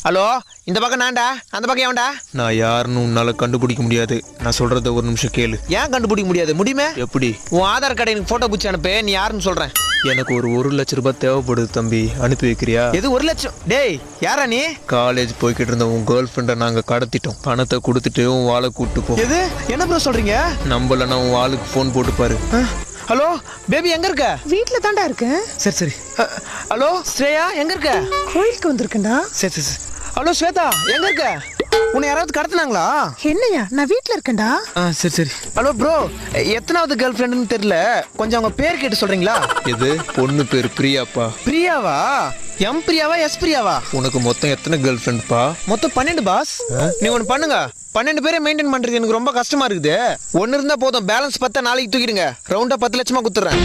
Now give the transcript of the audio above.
Hello, இந்த பக்கம் நான்டா, அந்த பக்கம் ஏன்டா? நான் யாருன்னு உன்னால கண்டுபிடிக்க முடியாது. நான் சொல்றத ஒரு நிமிஷம் கேளு. ஏன் கண்டுபிடிக்க முடியாது? முடியுமே. எப்படி? உன் ஆதார் கார்டு எனக்கு போட்டோ பிடிச்சி அனுப்பு, நீ யாருன்னு சொல்றேன். எனக்கு ஒரு 1,00,000 தேவைப்படுது தம்பி, அனுப்பி வைக்கிறியா? எது 1,00,000? டேய், யாரா நீ? காலேஜ் போய்கிட்டு இருந்த உன் கேர்ள் ஃப்ரெண்டை நாங்க கடத்திட்டோம். பணத்தை கொடுத்துட்டு உன் வாளை கூப்பிட்டு போ. எது? என்ன ப்ரோ சொல்றீங்க? நம்பலன்னா உன் வாளுக்கு ஃபோன் போட்டு பாரு. ஹலோ பேபி, எங்க இருக்க? வீட்ல தாண்டா இருக்கேன். சரி சரி. ஹலோ ஸ்ரேயா, எங்க இருக்க? கோயிலுக்கு வந்திருக்கேன்டா. சரி சரி. ஹலோ ஸ்வேதா, எங்க இருக்க? உன்னை யாராவது கடத்தினாங்களா? என்னையா, நான் வீட்ல இருக்கேன்டா. சரி சரி. ஹலோ ப்ரோ, எத்தனாவது கேர்ள் ஃப்ரெண்டுன்னு தெரியல, கொஞ்சம் அவங்க பேர் கேட்டு சொல்றீங்களா? எது? பொண்ணு பேர் பிரியாப்பா. பிரியாவா? M பிரியாவா, S பிரியாவா? உனக்கு மொத்தம் எத்தனை கேர்ள் ஃப்ரெண்ட்ப்பா? மொத்தம் 12 பாஸ். நீ ஒன்று பண்ணுங்க, 12 பேரை மெயின்டைன் பண்றது எனக்கு ரொம்ப கஷ்டமா இருக்குது. ஒன்னு இருந்தா போதும், பேலன்ஸ் 10 நாளைக்கு தூக்கிடுங்க. ரவுண்டா 10 லட்சமா குத்துறேன்.